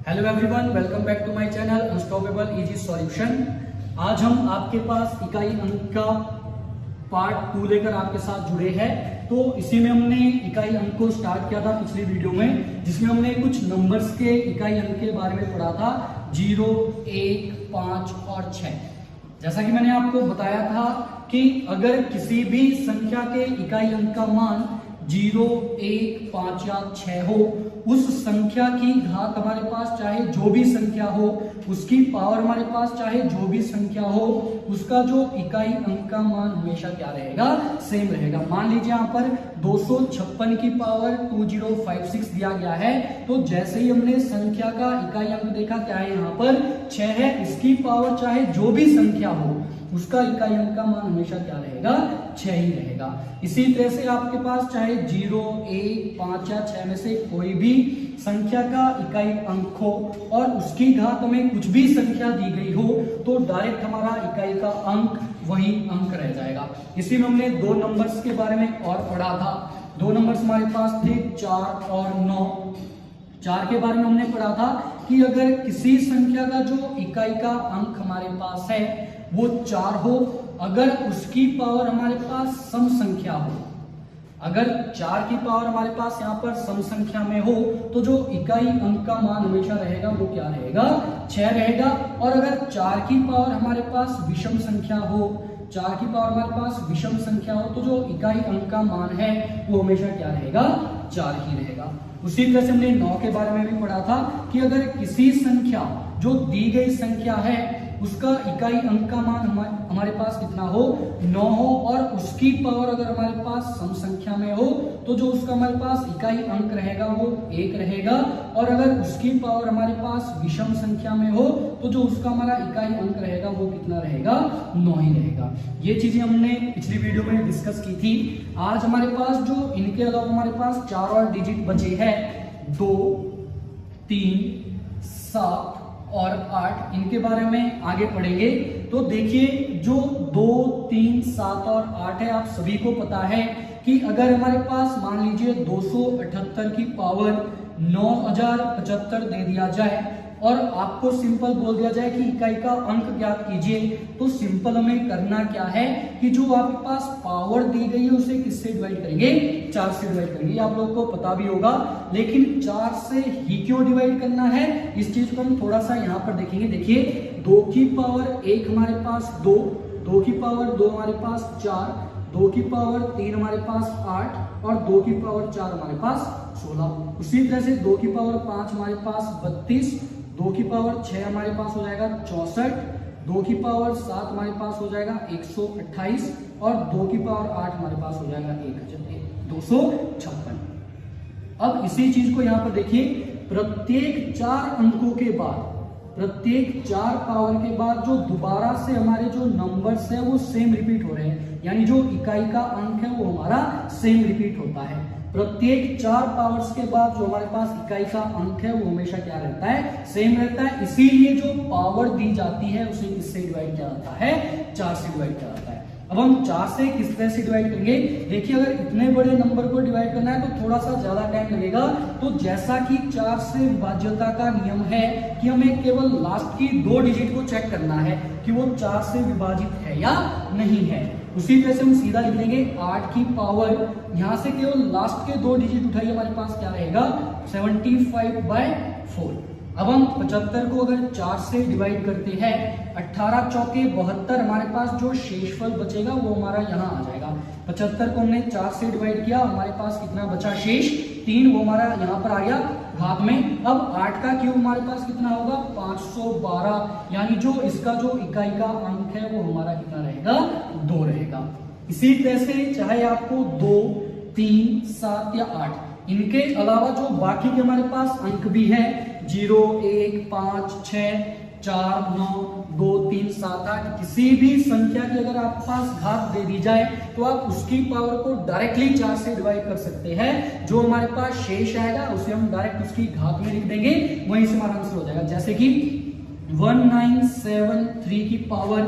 Hello everyone, welcome back to my channel Unstoppable Easy Solution. आज हम आपके पास इकाई अंक का पार्ट 2 लेकर आपके साथ जुड़े हैं। तो इसी में हमने इकाई अंक को स्टार्ट किया था पिछली वीडियो में, जिसमें हमने कुछ नंबर्स के इकाई अंक के बारे में पढ़ा था 0, 1, 5 और 6। जैसा कि मैंने आपको बताया था कि अगर किसी भी संख्या के इकाई अंक का मान 0, 1, 5 या 6 हो, उस संख्या की घात हमारे पास चाहे जो भी संख्या हो, उसकी पावर हमारे पास चाहे जो भी संख्या हो, उसका जो इकाई अंक का मान हमेशा क्या रहेगा, सेम रहेगा। मान लीजिए यहाँ पर 256 की पावर 2056 दिया गया है, तो जैसे ही हमने संख्या का इकाई अंक देखा क्या है, यहाँ पर 6 है, इसकी पावर चाहे जो भी संख्या हो, उसका इकाई अंक का मान हमेशा क्या रहेगा, 6 ही रहेगा। इसी तरह से आपके पास चाहे 0, 1, 5 या 6 में से कोई भी संख्या का इकाई अंक हो और उसकी घात हमें कुछ भी संख्या दी गई हो, तो डायरेक्ट हमारा इकाई का अंक वही अंक रह जाएगा। इसी में हमने 2 नंबर्स के बारे में और पढ़ा था। 2 नंबर्स हमारे पास थे 4 और 9। 4 के बारे में हमने पढ़ा था कि अगर किसी संख्या का जो इकाई का अंक हमारे पास है वो 4 हो, अगर उसकी पावर हमारे पास सम संख्या हो, अगर 4 की पावर हमारे पास यहाँ पर सम संख्या में हो, तो जो इकाई अंक का मान हमेशा रहेगा वो क्या रहेगा, 6 रहेगा। और अगर 4 की पावर हमारे पास विषम संख्या हो, 4 की पावर हमारे पास विषम संख्या हो, तो जो इकाई अंक का मान है वो हमेशा क्या रहेगा, 4 ही रहेगा। उसी तरह से हमने 9 के बारे में भी पढ़ा था कि अगर किसी संख्या जो दी गई संख्या है उसका इकाई अंक का मान हमारे पास कितना हो, 9 हो, और उसकी पावर अगर हमारे पास सम संख्या में हो, तो जो उसका हमारे पास इकाई अंक रहेगा वो 1 रहेगा। और अगर उसकी पावर हमारे पास विषम संख्या में हो, तो जो उसका हमारा इकाई अंक रहेगा वो कितना रहेगा, 9 ही रहेगा। ये चीजें हमने पिछली वीडियो में डिस्कस की थी। आज हमारे पास जो इनके अलावा हमारे पास 4 और डिजिट बचे हैं, 2, 3, 7 और 8, इनके बारे में आगे पढ़ेंगे। तो देखिए, जो 2, 3, 7 और 8 है, आप सभी को पता है कि अगर हमारे पास मान लीजिए 278 की पावर 9075 दे दिया जाए और आपको सिंपल बोल दिया जाए कि इकाई का अंक ज्ञात कीजिए, तो सिंपल हमें करना क्या है कि जो आपके पास पावर दी गई है उसे किससे डिवाइड करेंगे, 4 से डिवाइड करेंगे। आप लोगों को पता भी होगा, लेकिन 4 से ही क्यों डिवाइड करना है, इस चीज को हम थोड़ा सा यहाँ पर देखेंगे। देखिए, 2 की पावर 1 हमारे पास 2, 2 की पावर 2 हमारे पास 4, 2 की पावर 3 हमारे पास 8 और 2 की पावर 4 हमारे पास 16। उसी तरह से 2 की पावर 5 हमारे पास 32, 2 की पावर 6 हमारे पास हो जाएगा 64, 2 की पावर 7 हमारे पास हो जाएगा 128 और 2 की पावर 8 हमारे पास हो जाएगा 1256। अब इसी चीज को यहाँ पर देखिए, प्रत्येक 4 अंकों के बाद, प्रत्येक 4 पावर के बाद जो दोबारा से हमारे जो नंबर्स है वो सेम रिपीट हो रहे हैं, यानी जो इकाई का अंक है वो हमारा सेम रिपीट होता है। प्रत्येक 4 पावर्स के बाद जो हमारे पास इकाई का अंक है वो हमेशा क्या रहता है, सेम रहता है। इसीलिए जो पावर दी जाती है उसे किससे डिवाइड किया जाता है, 4 से डिवाइड किया जाता है। अब हम 4 से किस तरह से डिवाइड करेंगे, देखिए, अगर इतने बड़े नंबर को डिवाइड करना है तो थोड़ा सा ज्यादा टाइम लगेगा। तो जैसा कि 4 से विभाज्यता का नियम है कि हमें केवल लास्ट की 2 डिजिट को चेक करना है कि वो 4 से विभाजित है या नहीं है। उसी तरह से हम सीधा लिख देंगे 8 की पावर, यहां से केवल लास्ट के 2 डिजिट उठाइए, हमारे पास क्या रहेगा, 75/4। अब हम 75 को अगर 4 से डिवाइड करते हैं, 18 चौके 72, हमारे पास जो शेषफल बचेगा वो हमारा यहाँ आ जाएगा। 75 को हमने 4 से डिवाइड किया, हमारे पास कितना बचा शेष, 3, वो हमारा यहाँ पर आ गया घात में। अब 8 का क्यूब हमारे पास कितना होगा, 512, यानी जो इसका जो इकाई का अंक है वो हमारा कितना रहेगा, 2 रहेगा। इसी तरह से चाहे आपको 2, 3, 7 या 8, इनके अलावा जो बाकी के हमारे पास अंक भी है, 0, 1, 5, 6, 4, 9, 2, 3, 7, 8, किसी भी संख्या की अगर आपके पास घात दे दी जाए तो आप उसकी पावर को डायरेक्टली 4 से डिवाइड कर सकते हैं। जो हमारे पास शेष आएगा उसे हम डायरेक्ट उसकी घात में लिख देंगे, वहीं से हमारा आंसर हो जाएगा। जैसे कि 1973 की पावर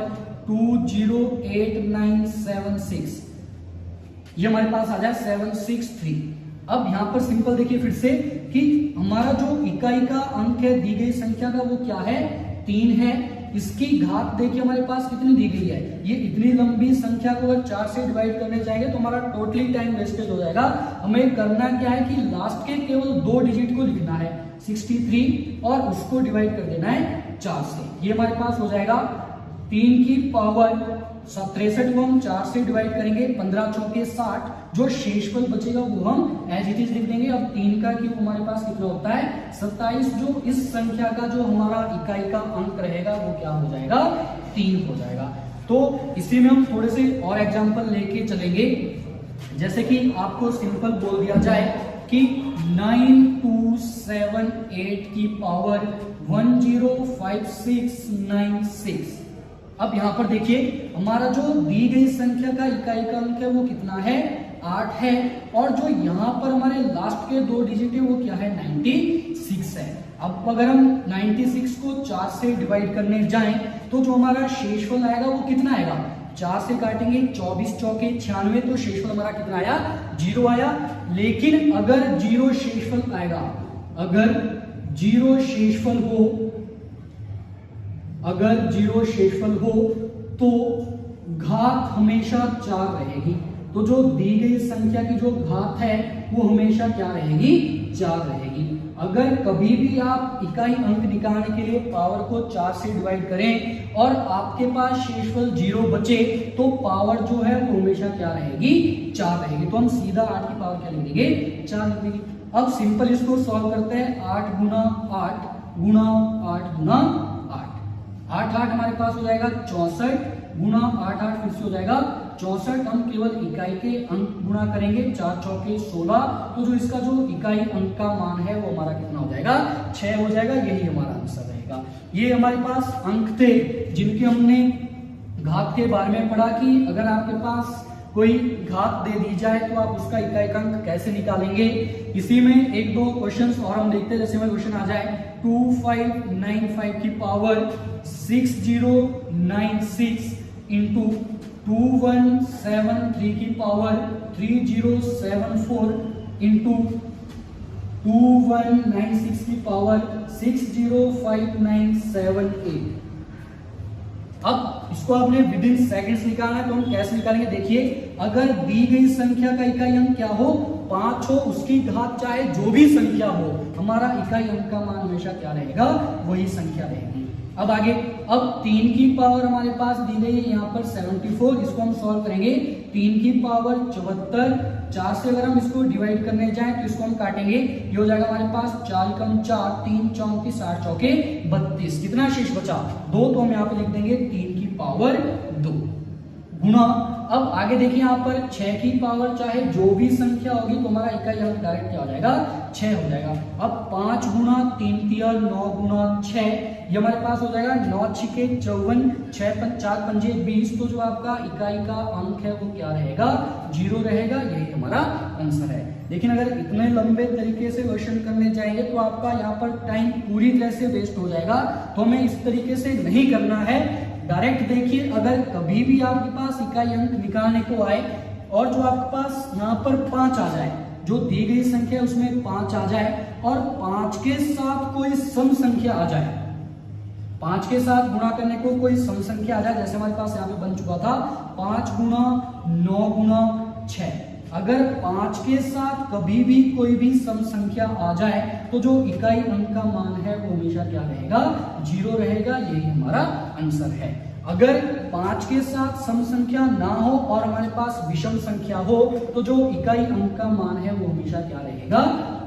208976, ये हमारे पास आ जाए 763। अब यहां पर सिंपल देखिए, फिर से कि हमारा जो इकाई का अंक है दी गई संख्या का वो क्या है 3 है। इसकी घात देखिए हमारे पास कितनी दी गई है, ये इतनी लंबी संख्या को अगर 4 से डिवाइड करने जाएंगे तो हमारा टोटली टाइम वेस्टेज हो जाएगा। हमें करना क्या है कि लास्ट के केवल 2 डिजिट को लिखना है 63 और उसको डिवाइड कर देना है 4 से। ये हमारे पास हो जाएगा 3 की पावर 63 को हम 4 से डिवाइड करेंगे, 15 चौके 60, जो शेषफल बचेगा वो हम एज इट इज लिख देंगे। अब 3 का क्यूब हमारे पास कितना होता है 27, जो इस संख्या का जो हमारा इकाई का अंक रहेगा वो क्या हो जाएगा 3 हो जाएगा। तो इसी में हम थोड़े से और एग्जांपल लेके चलेंगे, जैसे कि आपको सिंपल बोल दिया जाए कि 9278 की पावर 105696। अब यहां पर देखिए हमारा जो दी गई संख्या का इकाई का अंक है वो कितना है 8 है, और जो यहाँ पर हमारे लास्ट के 2 डिजिट है वो क्या है 96 है। अब अगर हम 96 को 4 से डिवाइड करने जाएं तो जो हमारा शेषफल आएगा वो कितना आएगा, 4 से काटेंगे 24 चौके 96, तो शेषफल हमारा कितना आया 0 आया। लेकिन अगर 0 शेषफल आएगा, अगर 0 शेषफल हो तो घात हमेशा 4 रहेगी। तो जो दी गई संख्या की जो घात है वो हमेशा क्या रहेगी 4 रहेगी। अगर कभी भी आप इकाई अंक निकालने के लिए पावर को 4 से डिवाइड करें और आपके पास शेषफल 0 बचे तो पावर जो है वो हमेशा क्या रहेगी 4 रहेगी। तो हम सीधा 8 की पावर क्या लिख देंगे 4 लिख देंगे। अब सिंपल इसको सॉल्व करते हैं, 8 गुना 8 गुना 8 गुना 8 हमारे पास हो जाएगा 64 गुना 8 फिर से हो जाएगा 64। हम केवल इकाई के अंक गुणा करेंगे, 4 चौके 16, तो जो इसका जो इकाई अंक का मान है वो हमारा कितना हो जाएगा 6 हो जाएगा। यही हमारा आंसर रहेगा। ये हमारे पास अंक थे जिनके हमने घात के बारे में पढ़ा कि अगर आपके पास कोई घात दे दी जाए तो आप उसका इकाई का अंक कैसे निकालेंगे। इसी में 1-2 क्वेश्चंस और हम देखते हैं। जैसे में क्वेश्चन आ जाए 2595 की पावर 6096 इंटू 2173 की पावर 3074 इंटू 2196 की पावर 605978। अब इसको आपने विद इन सेकेंड्स निकालना है, तो हम कैसे निकालेंगे देखिए। अगर दी गई संख्या का इकाई अंक क्या हो 5 हो, उसकी घात चाहे जो भी संख्या हो, हमारा इकाई अंक का मान हमेशा क्या रहेगा वही संख्या रहेगी। अब आगे, अब 3 की पावर हमारे पास दी गई है यहाँ पर 74, इसको हम सॉल्व करेंगे। 3 की पावर 74, 4 से अगर हम इसको डिवाइड करने जाएं तो इसको हम काटेंगे, ये हो जाएगा हमारे पास 4 कम 4, 3 34, 8 चौके 32। कितना शेष बचा 2, तो हम यहाँ पे लिख देंगे 3 की पावर 2 गुणा। अब आगे देखिए यहाँ पर 6 की पावर चाहे जो भी संख्या होगी तो हमारा इकाई अंक डायरेक्ट क्या हो जाएगा 6 हो जाएगा। अब 5 गुणा 3 तिया 9 गुणा 6, ये हमारे पास हो जाएगा 9 छिके 54, 6 4 पंजे 20, तो जो आपका इकाई का अंक है वो क्या रहेगा 0 रहेगा। यही हमारा आंसर है। लेकिन अगर इतने लंबे तरीके से क्वेश्चन करने जाएंगे तो आपका यहाँ पर टाइम पूरी तरह से वेस्ट हो जाएगा, तो हमें इस तरीके से नहीं करना है। डायरेक्ट देखिए, अगर कभी भी आपके पास इकाई अंक निकालने को आए और जो आपके पास यहाँ पर 5 आ जाए, जो दी गई संख्या है उसमें 5 आ जाए और 5 के साथ कोई सम संख्या आ जाए, 5 के साथ गुणा करने को कोई सम संख्या आ जाए, जैसे हमारे पास यहाँ पे बन चुका था 5 गुणा 9 गुणा 6। अगर 5 के साथ कभी भी कोई भी सम संख्या आ जाए तो जो इकाई अंक का मान है वो हमेशा क्या रहेगा 0 रहेगा। यही हमारा आंसर है। अगर 5 के साथ सम संख्या ना हो और हमारे पास विषम संख्या हो तो जो इकाई अंक का मान है वो हमेशा क्या रहेगा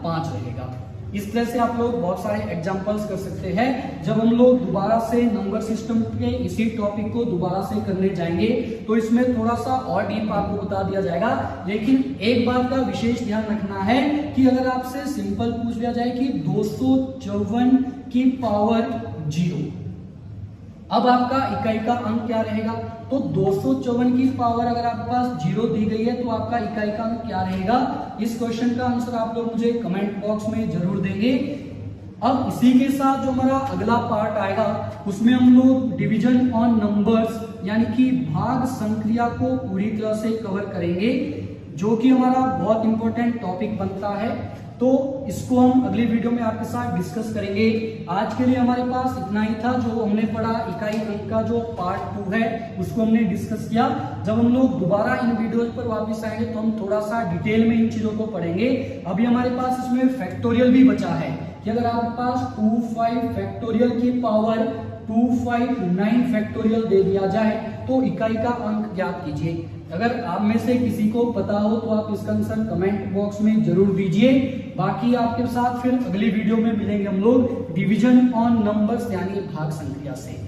5 रहेगा। इस तरह से आप लोग बहुत सारे एग्जांपल्स कर सकते हैं। जब हम लोग दोबारा से नंबर सिस्टम के इसी टॉपिक को दोबारा से करने जाएंगे तो इसमें थोड़ा सा और डीप आपको बता दिया जाएगा। लेकिन एक बात का विशेष ध्यान रखना है कि अगर आपसे सिंपल पूछ लिया जाए कि 254 की पावर 0, अब आपका इकाई का अंक क्या रहेगा, तो 254 की पावर अगर आपके पास 0 दी गई है तो आपका इकाई का अंक क्या रहेगा। इस क्वेश्चन का आंसर आप लोग मुझे कमेंट बॉक्स में जरूर देंगे। अब इसी के साथ जो हमारा अगला पार्ट आएगा उसमें हम लोग डिवीजन ऑन नंबर्स यानी कि भाग संक्रिया को पूरी तरह से कवर करेंगे, जो कि हमारा बहुत इंपॉर्टेंट टॉपिक बनता है। तो इसको हम अगली वीडियो में आपके साथ डिस्कस करेंगे। आज के लिए हमारे पास इतना ही था। जो हमने पढ़ा इकाई अंक का जो पार्ट 2 है उसको हमने डिस्कस किया। जब हम लोग दोबारा इन वीडियोज पर वापस आएंगे तो हम थोड़ा सा डिटेल में इन चीजों को पढ़ेंगे। अभी हमारे पास इसमें फैक्टोरियल भी बचा है कि अगर आपके पास 25 फैक्टोरियल की पावर 259 फैक्टोरियल दे दिया जाए तो इकाई का अंक ज्ञात कीजिए। अगर आप में से किसी को पता हो तो आप इसका आंसर कमेंट बॉक्स में जरूर दीजिए। बाकी आपके साथ फिर अगली वीडियो में मिलेंगे हम लोग डिवीजन ऑन नंबर्स यानी भाग संख्या से।